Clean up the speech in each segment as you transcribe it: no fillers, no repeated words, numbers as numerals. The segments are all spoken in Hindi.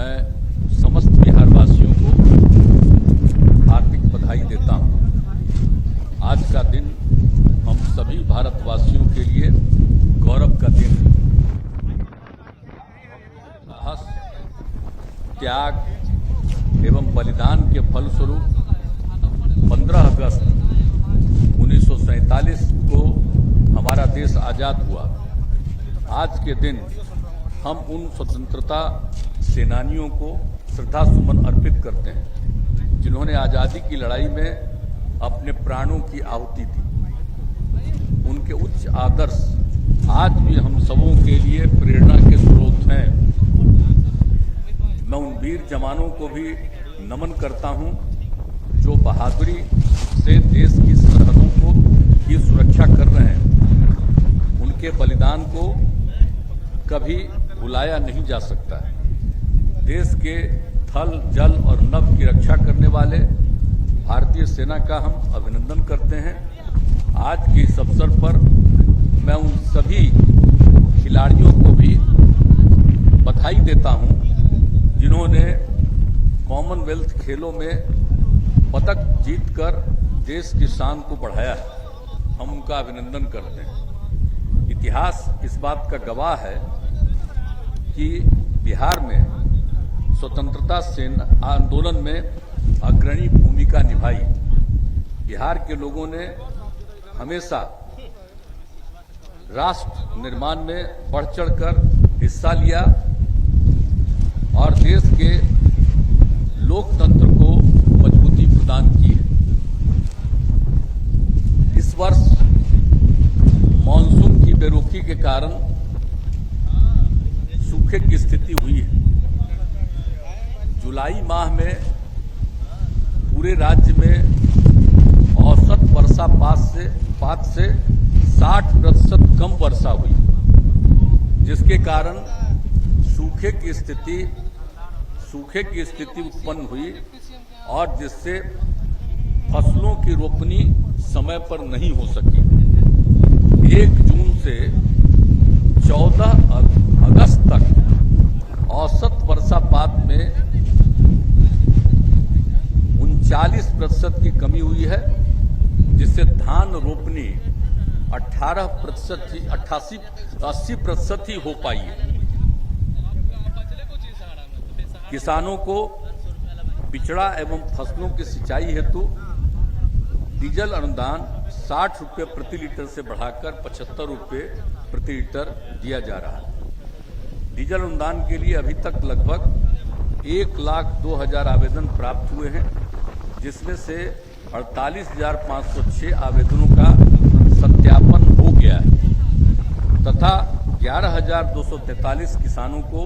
मैं समस्त बिहारवासियों को हार्दिक बधाई देता हूं। आज का दिन हम सभी भारतवासियों के लिए गौरव का दिन है। साहस, त्याग एवं बलिदान के फलस्वरूप 15 अगस्त 1947 को हमारा देश आजाद हुआ। आज के दिन हम उन स्वतंत्रता सेनानियों को श्रद्धा सुमन अर्पित करते हैं जिन्होंने आज़ादी की लड़ाई में अपने प्राणों की आहुति दी। उनके उच्च आदर्श आज भी हम सबों के लिए प्रेरणा के स्रोत हैं। मैं उन वीर जवानों को भी नमन करता हूं जो बहादुरी से देश की सरहदों की सुरक्षा कर रहे हैं। उनके बलिदान को कभी भुलाया नहीं जा सकता है। देश के थल, जल और नभ की रक्षा करने वाले भारतीय सेना का हम अभिनंदन करते हैं। आज के इस अवसर पर मैं उन सभी खिलाड़ियों को भी बधाई देता हूं जिन्होंने कॉमनवेल्थ खेलों में पदक जीतकर देश की शान को बढ़ाया है। हम उनका अभिनंदन करते हैं। इतिहास इस बात का गवाह है कि बिहार में स्वतंत्रता सेना आंदोलन में अग्रणी भूमिका निभाई। बिहार के लोगों ने हमेशा राष्ट्र निर्माण में बढ़ चढ़कर हिस्सा लिया और देश के लोकतंत्र को मजबूती प्रदान की है। इस वर्ष मानसून की बेरुखी के कारण सूखे की स्थिति हुई है। जुलाई माह में पूरे राज्य में औसत वर्षापात से 60% कम वर्षा हुई, जिसके कारण सूखे की स्थिति उत्पन्न हुई और जिससे फसलों की रोपनी समय पर नहीं हो सकी। 1 जून से 14 अगस्त तक औसत वर्षापात में 39% की कमी हुई है, जिससे धान रोपनी 80% ही हो पाई है। किसानों को बिचड़ा एवं फसलों की सिंचाई हेतु डीजल अनुदान 60 रुपये प्रति लीटर से बढ़ाकर 75 रुपये प्रति लीटर दिया जा रहा है। डीजल अनुदान के लिए अभी तक लगभग 1,02,000 आवेदन प्राप्त हुए हैं, जिसमें से 48,506 आवेदनों का सत्यापन हो गया है तथा 11,243 किसानों को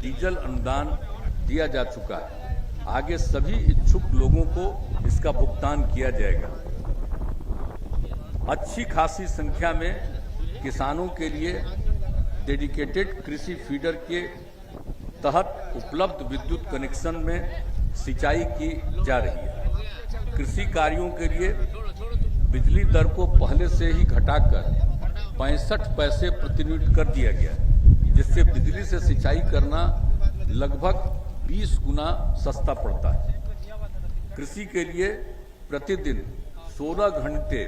डीजल अनुदान दिया जा चुका है। आगे सभी इच्छुक लोगों को इसका भुगतान किया जाएगा। अच्छी खासी संख्या में किसानों के लिए डेडिकेटेड कृषि फीडर के तहत उपलब्ध विद्युत कनेक्शन में सिंचाई की जा रही है। कृषि कार्यों के लिए बिजली दर को पहले से ही घटाकर 65 पैसे प्रति यूनिट कर दिया गया है, जिससे बिजली से सिंचाई करना लगभग 20 गुना सस्ता पड़ता है। कृषि के लिए प्रतिदिन 16 घंटे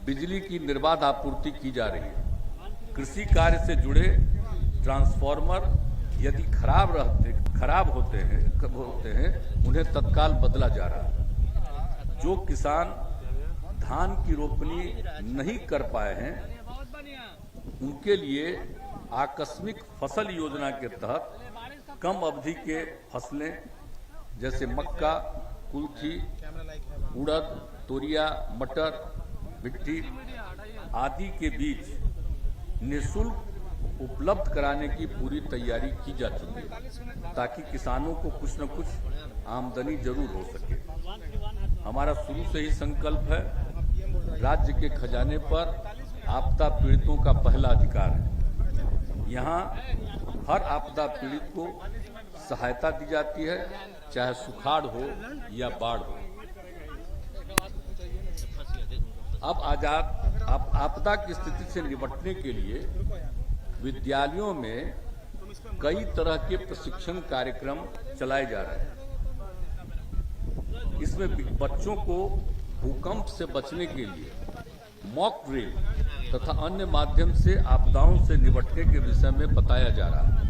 बिजली की निर्बाध आपूर्ति की जा रही है। कृषि कार्य से जुड़े ट्रांसफार्मर यदि खराब होते हैं उन्हें तत्काल बदला जा रहा है। जो किसान धान की रोपनी नहीं कर पाए हैं उनके लिए आकस्मिक फसल योजना के तहत कम अवधि के फसलें जैसे मक्का, कुल्थी, उड़द, तोरिया, मटर, भिट्टी आदि के बीज निःशुल्क उपलब्ध कराने की पूरी तैयारी की जा चुकी है, ताकि किसानों को कुछ न कुछ आमदनी जरूर हो सके। हमारा शुरू से ही संकल्प है, राज्य के खजाने पर आपदा पीड़ितों का पहला अधिकार है। यहाँ हर आपदा पीड़ित को सहायता दी जाती है, चाहे सुखाड़ हो या बाढ़ हो। अब आपदा की स्थिति से निपटने के लिए विद्यालयों में कई तरह के प्रशिक्षण कार्यक्रम चलाए जा रहे हैं। इसमें बच्चों को भूकंप से बचने के लिए मॉक ड्रिल तथा अन्य माध्यम से आपदाओं से निपटने के विषय में बताया जा रहा है।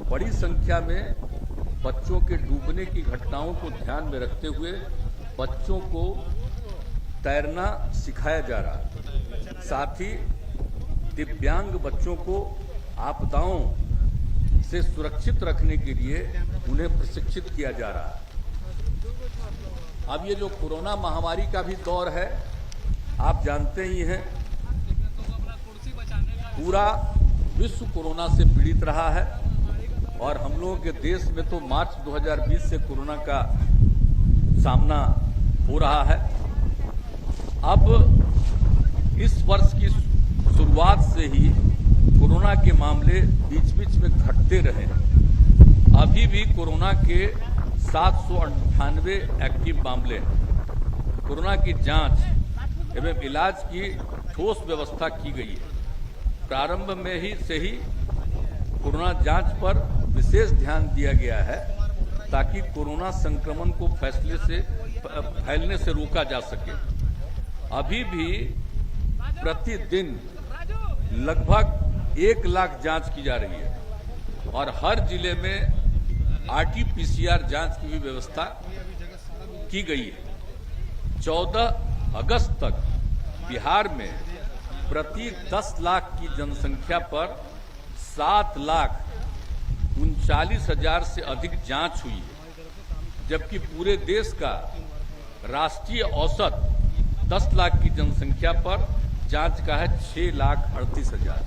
बड़ी संख्या में बच्चों के डूबने की घटनाओं को ध्यान में रखते हुए बच्चों को तैरना सिखाया जा रहा है। साथ ही दिव्यांग बच्चों को आपदाओं से सुरक्षित रखने के लिए उन्हें प्रशिक्षित किया जा रहा है। अब ये जो कोरोना महामारी का भी दौर है, आप जानते ही हैं, पूरा विश्व कोरोना से पीड़ित रहा है और हम लोगों के देश में तो मार्च 2020 से कोरोना का सामना हो रहा है। अब इस वर्ष की शुरुआत से ही कोरोना के मामले बीच बीच में घटते रहे। अभी भी कोरोना के 798 एक्टिव मामले हैं। कोरोना की जांच एवं इलाज की ठोस व्यवस्था की गई है। प्रारंभ में ही से ही कोरोना जांच पर विशेष ध्यान दिया गया है ताकि कोरोना संक्रमण को फैलने से रोका जा सके। अभी भी प्रतिदिन लगभग 1 लाख जांच की जा रही है और हर जिले में RT-PCR जांच की भी व्यवस्था की गई है। 14 अगस्त तक बिहार में प्रति 10 लाख की जनसंख्या पर 7,39,000 से अधिक जांच हुई है, जबकि पूरे देश का राष्ट्रीय औसत 10 लाख की जनसंख्या पर जांच का है 6,38,000।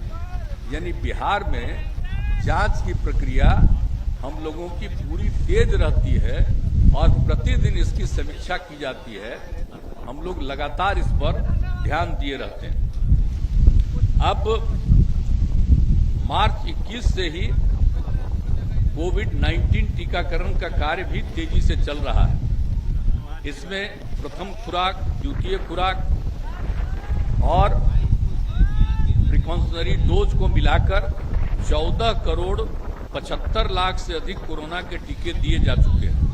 यानी बिहार में जांच की प्रक्रिया हम लोगों की पूरी तेज रहती है और प्रतिदिन इसकी समीक्षा की जाती है। हम लोग लगातार इस पर ध्यान दिए रहते हैं। अब मार्च 21 से ही कोविड-19 टीकाकरण का कार्य भी तेजी से चल रहा है। इसमें प्रथम खुराक, द्वितीय खुराक और प्रिकॉशनरी डोज को मिलाकर 14,75,00,000 से अधिक कोरोना के टीके दिए जा चुके हैं।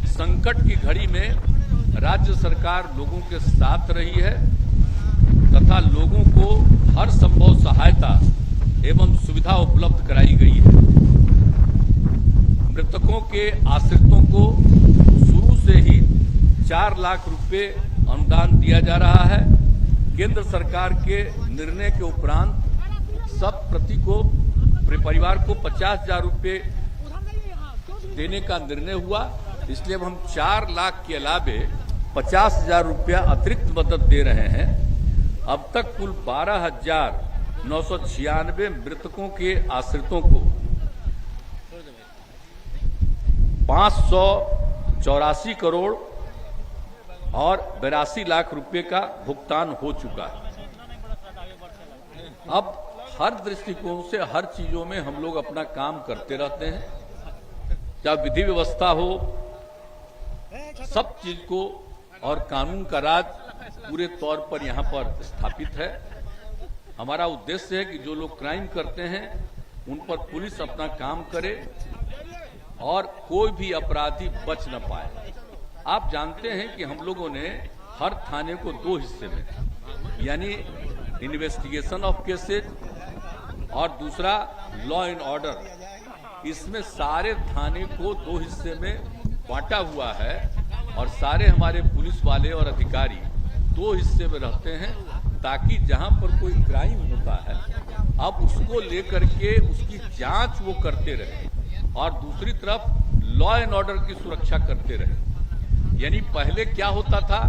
संकट की घड़ी में राज्य सरकार लोगों के साथ रही है तथा लोगों को हर संभव सहायता एवं सुविधा उपलब्ध कराई गई है। मृतकों के आश्रितों को शुरू से ही 4 लाख रुपए अनुदान दिया जा रहा है। केंद्र सरकार के निर्णय के उपरांत सब प्रति को परिवार को 50,000 रुपए देने का निर्णय हुआ। इसलिए अब हम 4 लाख के अलावे 50,000 रुपया अतिरिक्त मदद दे रहे हैं। अब तक कुल 12,996 मृतकों के आश्रितों को 584 करोड़ और 82 लाख रुपए का भुगतान हो चुका है। अब हर दृष्टिकोण से हर चीजों में हम लोग अपना काम करते रहते हैं, चाहे विधि व्यवस्था हो, सब चीज को, और कानून का राज पूरे तौर पर यहाँ पर स्थापित है। हमारा उद्देश्य है कि जो लोग क्राइम करते हैं उन पर पुलिस अपना काम करे और कोई भी अपराधी बच न पाए। आप जानते हैं कि हम लोगों ने हर थाने को 2 हिस्से में, यानी इन्वेस्टिगेशन ऑफ केसेज और दूसरा लॉ एंड ऑर्डर, इसमें सारे थाने को 2 हिस्से में बांटा हुआ है और सारे हमारे पुलिस वाले और अधिकारी 2 हिस्से में रहते हैं ताकि जहां पर कोई क्राइम होता है अब उसको लेकर के उसकी जांच वो करते रहे और दूसरी तरफ लॉ एंड ऑर्डर की सुरक्षा करते रहे। यानी पहले क्या होता था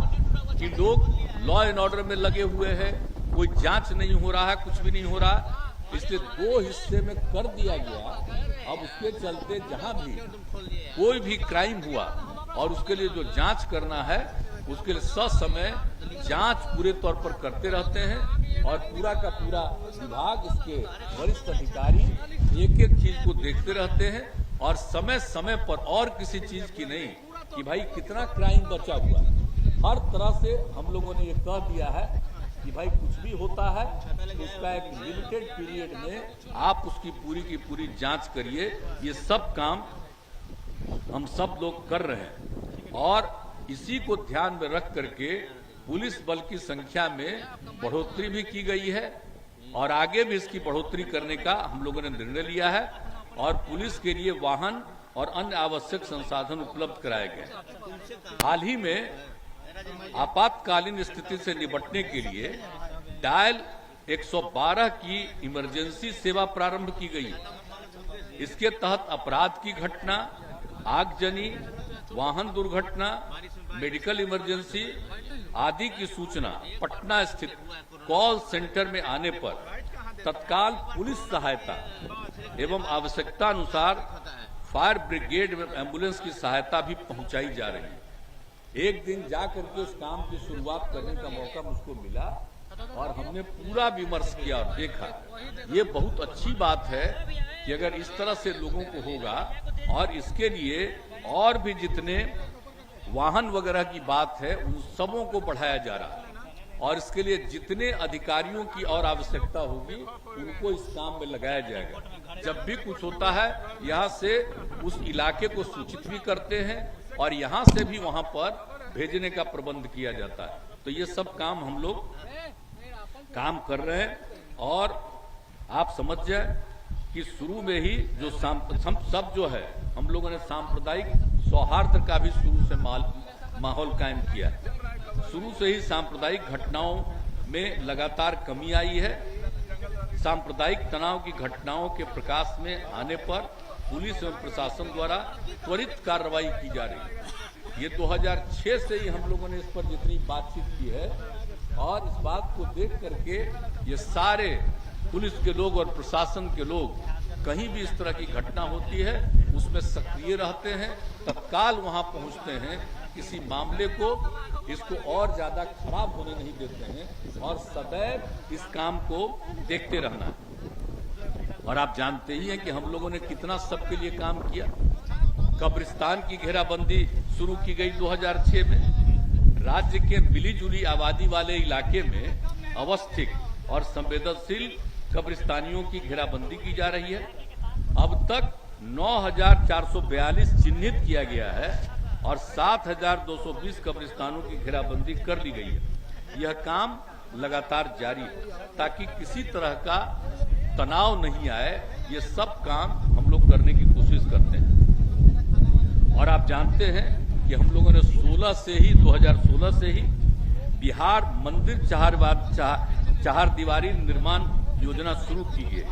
कि लोग लॉ एंड ऑर्डर में लगे हुए हैं, कोई जांच नहीं हो रहा है, कुछ भी नहीं हो रहा, इसलिए 2 हिस्से में कर दिया गया। अब उसके चलते जहां भी कोई भी क्राइम हुआ और उसके लिए जो जांच करना है उसके लिए ससमय जांच पूरे तौर पर करते रहते हैं और पूरा का पूरा विभाग, इसके वरिष्ठ अधिकारी एक एक चीज को देखते रहते हैं और समय समय पर, और किसी चीज की नहीं कि भाई कितना क्राइम बचा हुआ है, हर तरह से हम लोगों ने ये कह दिया है कि भाई कुछ भी होता है तो उसका एक लिमिटेड पीरियड में आप उसकी पूरी की पूरी जांच करिए। ये सब काम हम सब लोग कर रहे हैं और इसी को ध्यान में रख करके पुलिस बल की संख्या में बढ़ोतरी भी की गई है और आगे भी इसकी बढ़ोतरी करने का हम लोगों ने निर्णय लिया है और पुलिस के लिए वाहन और अन्य आवश्यक संसाधन उपलब्ध कराए गए। हाल ही में आपातकालीन स्थिति से निपटने के लिए डायल 112 की इमरजेंसी सेवा प्रारंभ की गई। इसके तहत अपराध की घटना, आगजनी, वाहन दुर्घटना, मेडिकल इमरजेंसी आदि की सूचना पटना स्थित कॉल सेंटर में आने पर तत्काल पुलिस सहायता एवं आवश्यकता अनुसार फायर ब्रिगेड एवं एम्बुलेंस की सहायता भी पहुंचाई जा रही है। एक दिन जाकर के उस काम की शुरुआत करने का मौका मुझको मिला और हमने पूरा विमर्श किया और देखा ये बहुत अच्छी बात है कि अगर इस तरह से लोगों को होगा और इसके लिए और भी जितने वाहन वगैरह की बात है उन सबों को बढ़ाया जा रहा है और इसके लिए जितने अधिकारियों की और आवश्यकता होगी उनको इस काम में लगाया जाएगा। जब भी कुछ होता है यहाँ से उस इलाके को सूचित भी करते हैं और यहाँ से भी वहाँ पर भेजने का प्रबंध किया जाता है। तो ये सब काम हम लोग काम कर रहे हैं और आप समझ जाए कि शुरू में ही जो सब जो है हम लोगों ने सांप्रदायिक सौहार्द का भी शुरू से माहौल कायम किया है। शुरू से ही सांप्रदायिक घटनाओं में लगातार कमी आई है। सांप्रदायिक तनाव की घटनाओं के प्रकाश में आने पर पुलिस एवं प्रशासन द्वारा त्वरित कार्रवाई की जा रही है। ये 2006 से ही हम लोगों ने इस पर जितनी बातचीत की है और इस बात को देख करके ये सारे पुलिस के लोग और प्रशासन के लोग कहीं भी इस तरह की घटना होती है उसमें सक्रिय रहते हैं, तत्काल वहां पहुंचते हैं, किसी मामले को इसको और ज्यादा खराब होने नहीं देते हैं और सदैव इस काम को देखते रहना है। और आप जानते ही हैं कि हम लोगों ने कितना सबके लिए काम किया। कब्रिस्तान की घेराबंदी शुरू की गई 2006 में। राज्य के मिली जुली आबादी वाले इलाके में अवस्थित और संवेदनशील कब्रिस्तानियों की घेराबंदी की जा रही है। अब तक 9,442 चिन्हित किया गया है और 7,220 कब्रिस्तानों की घेराबंदी कर ली गई है। यह काम लगातार जारी है ताकि किसी तरह का तनाव नहीं आए। ये सब काम हम लोग करने की कोशिश करते हैं और आप जानते हैं कि हम लोगों ने 2016 से ही बिहार मंदिर चार दीवारी निर्माण योजना शुरू की है,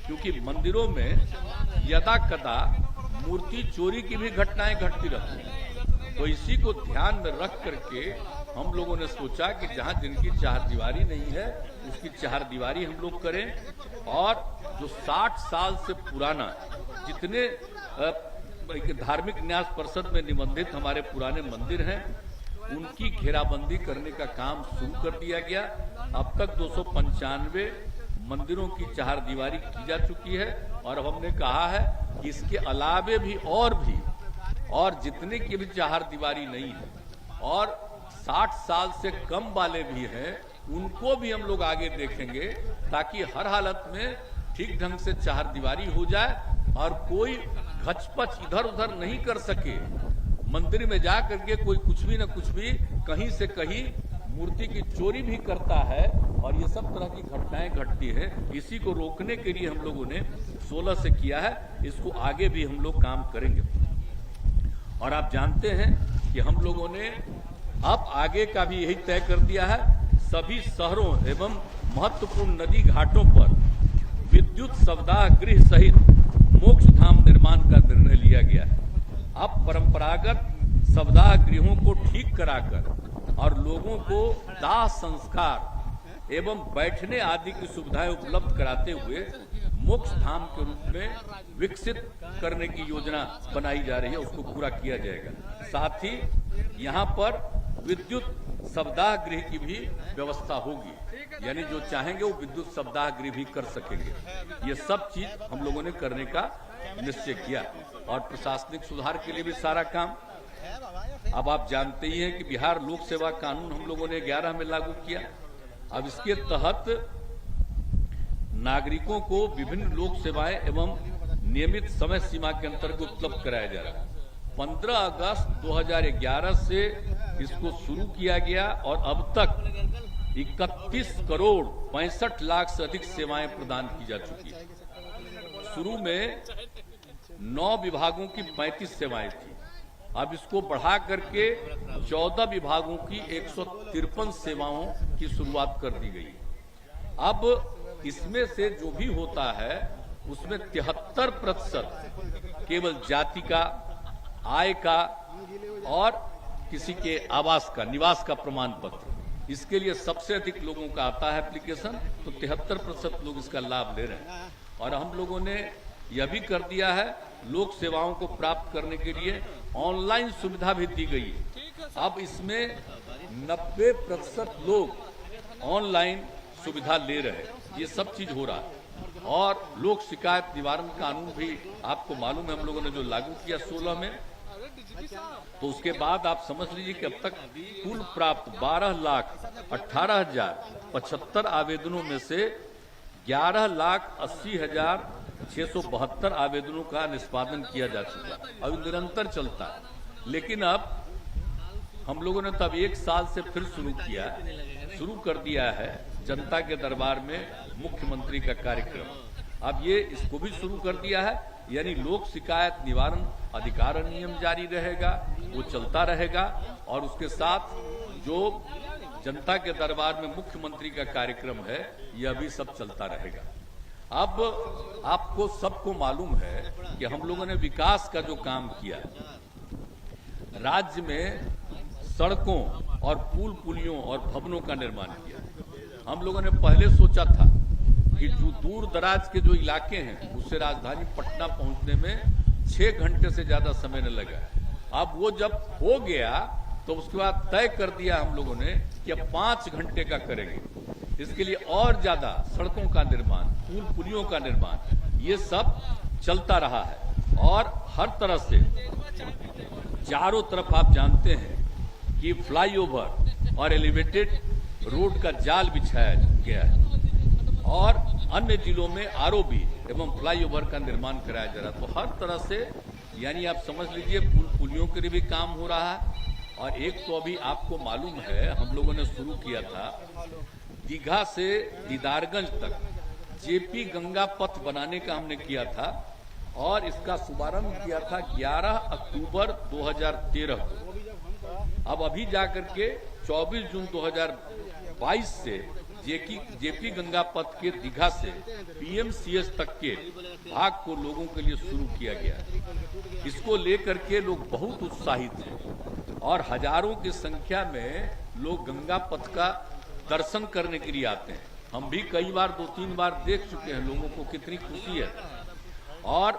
क्योंकि मंदिरों में यदा कदा मूर्ति चोरी की भी घटनाएं घटती रहती हैं। तो इसी को ध्यान में रख करके हम लोगों ने सोचा कि जहां जिनकी चारदीवारी नहीं है उसकी चारदीवारी हम लोग करें और जो 60 साल से पुराना जितने धार्मिक न्यास परिषद में निबंधित हमारे पुराने मंदिर हैं उनकी घेराबंदी करने का काम शुरू कर दिया गया। अब तक 295 मंदिरों की चारदीवारी की जा चुकी है और अब हमने कहा है कि इसके अलावे भी और जितने की भी चारदीवारी नहीं है और 60 साल से कम वाले भी हैं उनको भी हम लोग आगे देखेंगे ताकि हर हालत में ठीक ढंग से चारदीवारी हो जाए और कोई घचपच इधर उधर नहीं कर सके। मंदिर में जा करके कोई कुछ भी न कुछ भी कहीं से कहीं मूर्ति की चोरी भी करता है और ये सब तरह की घटनाएं घटती है। इसी को रोकने के लिए हम लोगों ने 16 से किया है, इसको आगे भी हम लोग काम करेंगे। और आप जानते हैं कि हम लोगों ने अब आगे का भी यही तय कर दिया है, सभी शहरों एवं महत्वपूर्ण नदी घाटों पर विद्युत शवदाह गृह सहित मोक्ष धाम निर्माण का निर्णय लिया गया है। अब परंपरागत शवदाह गृहों को ठीक कराकर और लोगों को दाह संस्कार एवं बैठने आदि की सुविधाएं उपलब्ध कराते हुए मोक्ष धाम के रूप में विकसित करने की योजना बनाई जा रही है, उसको पूरा किया जाएगा। साथ ही यहाँ पर विद्युत शवदाह गृह की भी व्यवस्था होगी, यानी जो चाहेंगे वो विद्युत शवदाह गृह भी कर सकेंगे। ये सब चीज हम लोगों ने करने का निश्चय किया और प्रशासनिक सुधार के लिए भी सारा काम। अब आप जानते ही हैं कि बिहार लोक सेवा कानून हम लोगों ने 11 में लागू किया अब इसके तहत नागरिकों को विभिन्न लोक सेवाएं एवं नियमित समय सीमा के अंतर्गत उपलब्ध कराया जा रहा है। 15 अगस्त 2011 से इसको शुरू किया गया और अब तक 31 करोड़ 65 लाख से अधिक सेवाएं प्रदान की जा चुकी है। शुरू में 9 विभागों की 35 सेवाएं थी, अब इसको बढ़ा करके 14 विभागों की 153 सेवाओं की शुरुआत कर दी गई। अब इसमें से जो भी होता है उसमें 73% केवल जाति का, आय का और किसी के आवास का, निवास का प्रमाण पत्र, इसके लिए सबसे अधिक लोगों का आता है एप्लीकेशन, तो 73% लोग इसका लाभ ले रहे हैं। और हम लोगों ने यह भी कर दिया है, लोक सेवाओं को प्राप्त करने के लिए ऑनलाइन सुविधा भी दी गई है। अब इसमें 90% लोग ऑनलाइन सुविधा ले रहे हैं, ये सब चीज हो रहा है। और लोक शिकायत निवारण कानून भी आपको मालूम है, हम लोगों ने जो लागू किया 16 में, तो उसके बाद आप समझ लीजिए कि अब तक कुल प्राप्त 12,18,075 आवेदनों में से 11,80,672 आवेदनों का निष्पादन किया जा चुका है। अभी निरंतर चलता है, लेकिन अब हम लोगों ने तब 1 साल से फिर शुरू कर दिया है जनता के दरबार में मुख्यमंत्री का कार्यक्रम। अब ये इसको भी शुरू कर दिया है, यानी लोक शिकायत निवारण अधिकार नियम जारी रहेगा, वो चलता रहेगा। और उसके साथ जो जनता के दरबार में मुख्यमंत्री का कार्यक्रम है, यह भी सब चलता रहेगा। अब आपको सबको मालूम है कि हम लोगों ने विकास का जो काम किया, राज्य में सड़कों और पुल पुलियों और भवनों का निर्माण किया। हम लोगों ने पहले सोचा था कि जो दूर दराज के जो इलाके हैं उससे राजधानी पटना पहुंचने में 6 घंटे से ज्यादा समय न लगा। अब वो जब हो गया तो उसके बाद तय कर दिया हम लोगों ने कि अब 5 घंटे का करेंगे। इसके लिए और ज्यादा सड़कों का निर्माण, पुल पुलियों का निर्माण, ये सब चलता रहा है। और हर तरह से चारों तरफ आप जानते हैं कि फ्लाईओवर और एलिवेटेड रोड का जाल बिछाया गया है और अन्य जिलों में आरओबी एवं फ्लाईओवर का निर्माण कराया जा रहा है। तो हर तरह से यानी आप समझ लीजिए पुल पुलियों के लिए भी काम हो रहा है। और एक तो अभी आपको मालूम है हम लोगों ने शुरू किया था दीघा से दीदारगंज तक जेपी गंगा पथ बनाने का हमने किया था और इसका शुभारंभ किया था 11 अक्टूबर 2013 को। अब अभी जाकर के 24 जून 2022 से जेपी गंगा पथ के दीघा से पीएमसीएच तक के भाग को लोगों के लिए शुरू किया गया है। इसको लेकर के लोग बहुत उत्साहित हैं और हजारों की संख्या में लोग गंगा पथ का दर्शन करने के लिए आते हैं। हम भी कई बार 2-3 बार देख चुके हैं, लोगों को कितनी खुशी है। और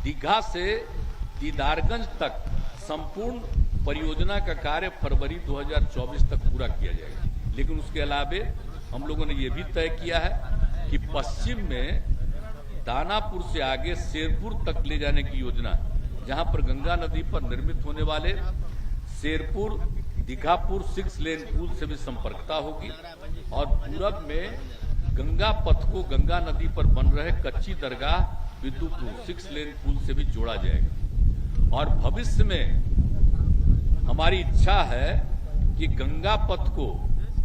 दीघा से दीदारगंज तक संपूर्ण परियोजना का कार्य फरवरी 2024 तक पूरा किया जाएगा। लेकिन उसके अलावे हम लोगों ने ये भी तय किया है कि पश्चिम में दानापुर से आगे शेरपुर तक ले जाने की योजना, जहां पर गंगा नदी पर निर्मित होने वाले शेरपुर दीघापुर 6 लेन पुल से भी संपर्कता होगी। और पूरब में गंगा पथ को गंगा नदी पर बन रहे कच्ची दरगाह विद्युपुर 6 लेन पुल से भी जोड़ा जाएगा। और भविष्य में हमारी इच्छा है कि गंगा पथ को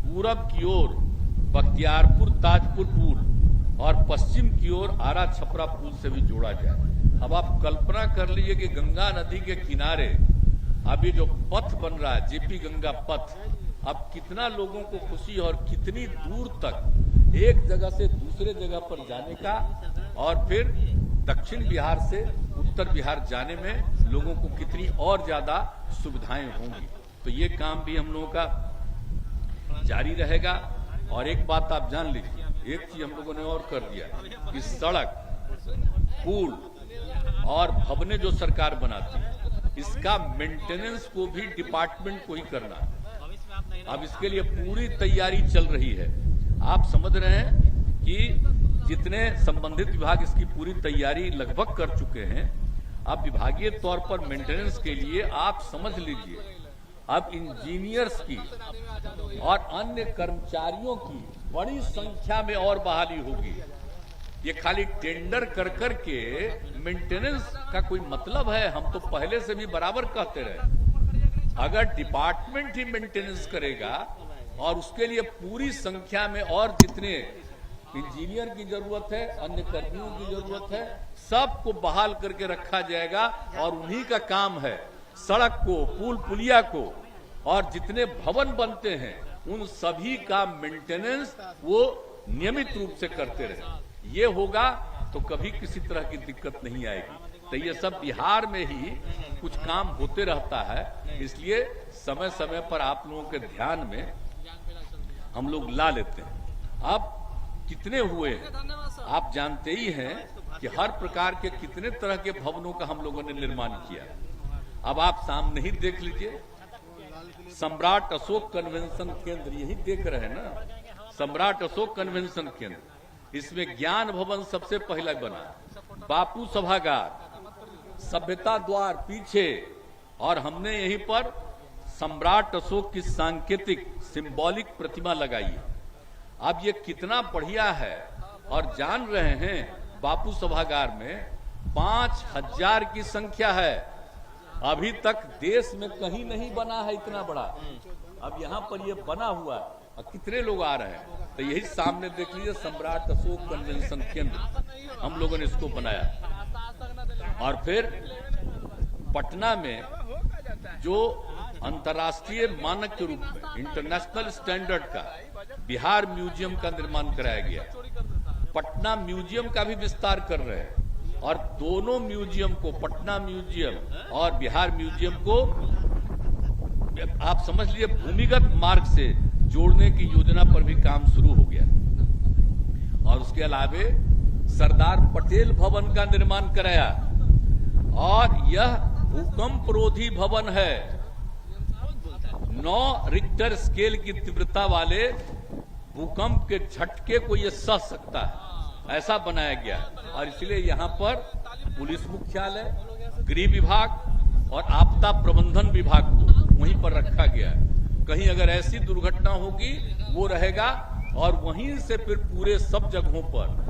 पूरब की ओर बख्तियारपुर ताजपुर पुल और पश्चिम की ओर आरा छपरा पुल से भी जोड़ा जाए। अब आप कल्पना कर लीजिए कि गंगा नदी के किनारे अभी जो पथ बन रहा है जेपी गंगा पथ, अब कितना लोगों को खुशी और कितनी दूर तक एक जगह से दूसरे जगह पर जाने का और फिर दक्षिण बिहार से उत्तर बिहार जाने में लोगों को कितनी और ज्यादा सुविधाएं होंगी। तो ये काम भी हम लोगों का जारी रहेगा। और एक बात आप जान लीजिए, एक चीज हम लोगों ने और कर दिया कि सड़क, पुल और भवने जो सरकार बनाती है इसका मेंटेनेंस को भी डिपार्टमेंट को ही करना है। अब इसके लिए पूरी तैयारी चल रही है। आप समझ रहे हैं कि जितने संबंधित विभाग इसकी पूरी तैयारी लगभग कर चुके हैं। अब विभागीय तौर पर मेंटेनेंस के लिए आप समझ लीजिए अब इंजीनियर्स की और अन्य कर्मचारियों की बड़ी संख्या में और बहाली होगी। ये खाली टेंडर कर करके मेंटेनेंस का कोई मतलब है? हम तो पहले से भी बराबर कहते रहे, अगर डिपार्टमेंट ही मेंटेनेंस करेगा और उसके लिए पूरी संख्या में और जितने इंजीनियर की जरूरत है, अन्य कर्मियों की जरूरत है, सबको बहाल करके रखा जाएगा और उन्हीं का काम है सड़क को, पुल पुलिया को और जितने भवन बनते हैं उन सभी का मेंटेनेंस वो नियमित रूप से करते रहे। ये होगा तो कभी किसी तरह की दिक्कत नहीं आएगी। तो ये सब बिहार में ही कुछ काम होते रहता है, इसलिए समय समय पर आप लोगों के ध्यान में हम लोग ला लेते हैं। अब कितने हुए आप जानते ही हैं कि हर प्रकार के कितने तरह के भवनों का हम लोगों ने निर्माण किया। अब आप सामने ही देख लीजिए, सम्राट अशोक कन्वेंशन केंद्र, यही देख रहे हैं ना, सम्राट अशोक कन्वेंशन केंद्र, इसमें ज्ञान भवन सबसे पहला बना, बापू सभागार, सभ्यता द्वार पीछे, और हमने यहीं पर सम्राट अशोक की सांकेतिक सिंबॉलिक प्रतिमा लगाई। अब ये कितना बढ़िया है, और जान रहे हैं बापू सभागार में 5000 की संख्या है। अभी तक देश में कहीं नहीं बना है इतना बड़ा, अब यहाँ पर ये बना हुआ और कितने लोग आ रहे हैं। तो यही सामने देख लीजिए, सम्राट अशोक कन्वेंशन केंद्र हम लोगों ने इसको बनाया। और फिर पटना में जो अंतर्राष्ट्रीय मानक के रूप में इंटरनेशनल स्टैंडर्ड का बिहार म्यूजियम का निर्माण कराया गया। पटना म्यूजियम का भी विस्तार कर रहे हैं और दोनों म्यूजियम को, पटना म्यूजियम और बिहार म्यूजियम को, आप समझ लीजिए भूमिगत मार्ग से जोड़ने की योजना पर भी काम शुरू हो गया। और उसके अलावे सरदार पटेल भवन का निर्माण कराया, और यह भूकंप रोधी भवन है। 9 रिक्टर स्केल की तीव्रता वाले भूकंप के झटके को यह सह सकता है, ऐसा बनाया गया। और इसलिए यहाँ पर पुलिस मुख्यालय, गृह विभाग और आपदा प्रबंधन विभाग को वहीं पर रखा गया है। कहीं अगर ऐसी दुर्घटना होगी वो रहेगा, और वहीं से फिर पूरे सब जगहों पर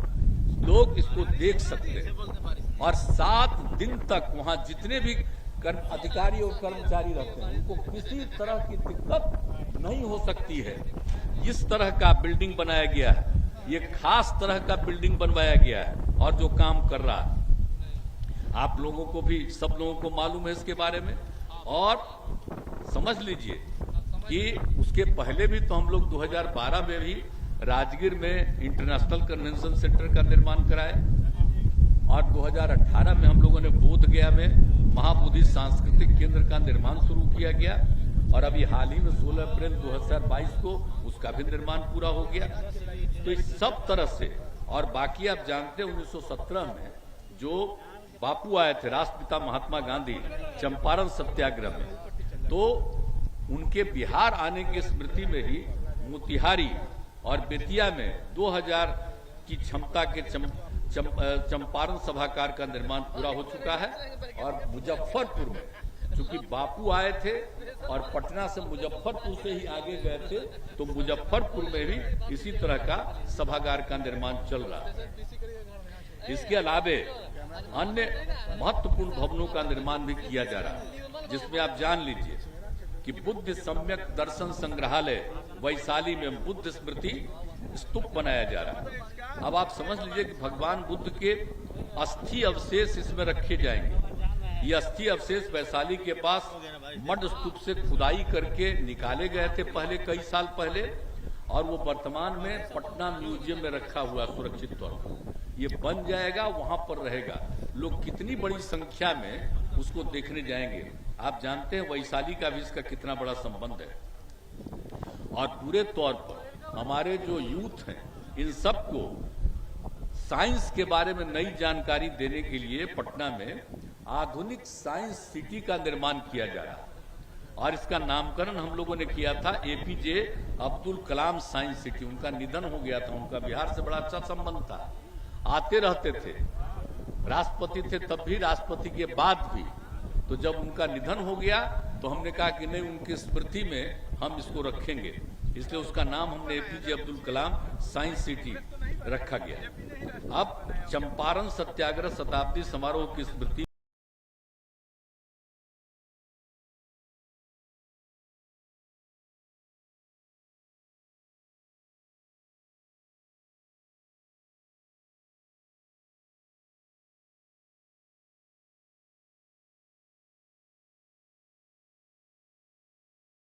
लोग इसको देख सकते हैं। और 7 दिन तक वहां जितने भी अधिकारी और कर्मचारी रहते हैं उनको किसी तरह की दिक्कत नहीं हो सकती है। इस तरह का बिल्डिंग बनाया गया है, ये खास तरह का बिल्डिंग बनवाया गया है, और जो काम कर रहा है आप लोगों को भी, सब लोगों को मालूम है इसके बारे में। और समझ लीजिए कि उसके पहले भी तो हम लोग 2012 में भी राजगीर में इंटरनेशनल कन्वेंशन सेंटर का निर्माण कराए, और 2018 में हम लोगों ने बोध गया में महाबोधि सांस्कृतिक केंद्र का निर्माण शुरू किया गया, और अभी हाल ही में 16 अप्रैल 2022 को उसका भी निर्माण पूरा हो गया। तो इस सब तरह से, और बाकी आप जानते हैं 1917 में जो बापू आए थे, राष्ट्रपिता महात्मा गांधी, चंपारण सत्याग्रह में, तो उनके बिहार आने की स्मृति में ही मोतिहारी और बेतिया में 2000 की क्षमता के चंपारण सभागार का निर्माण पूरा हो चुका है। और मुजफ्फरपुर में, चूंकि बापू आए थे और पटना से मुजफ्फरपुर से ही आगे गए थे, तो मुजफ्फरपुर में भी इसी तरह का सभागार का निर्माण चल रहा है। इसके अलावे अन्य महत्वपूर्ण भवनों का निर्माण भी किया जा रहा है, जिसमें आप जान लीजिए कि बुद्ध सम्यक दर्शन संग्रहालय वैशाली में बुद्ध स्मृति स्तूप बनाया जा रहा है। अब आप समझ लीजिए कि भगवान बुद्ध के अस्थि अवशेष इसमें रखे जाएंगे। ये अस्थि अवशेष वैशाली के पास मड स्तूप से खुदाई करके निकाले गए थे पहले, कई साल पहले, और वो वर्तमान में पटना म्यूजियम में रखा हुआ सुरक्षित तौर पर। ये बन जाएगा, वहां पर रहेगा। लोग कितनी बड़ी संख्या में उसको देखने जाएंगे। आप जानते हैं वैशाली का भी इसका कितना बड़ा संबंध है। और पूरे तौर पर हमारे जो यूथ हैं, इन सबको साइंस के बारे में नई जानकारी देने के लिए पटना में आधुनिक साइंस सिटी का निर्माण किया जा रहा है। और इसका नामकरण हम लोगों ने किया था APJ Abdul Kalam science city. उनका निधन हो गया था, उनका बिहार से बड़ा अच्छा संबंध था, आते रहते थे, राष्ट्रपति थे तब भी, राष्ट्रपति के बाद भी। तो जब उनका निधन हो गया तो हमने कहा कि नहीं, उनकी स्मृति में हम इसको रखेंगे, इसलिए उसका नाम हमने APJ Abdul Kalam science city रखा गया। अब चंपारण सत्याग्रह शताब्दी समारोह की स्मृति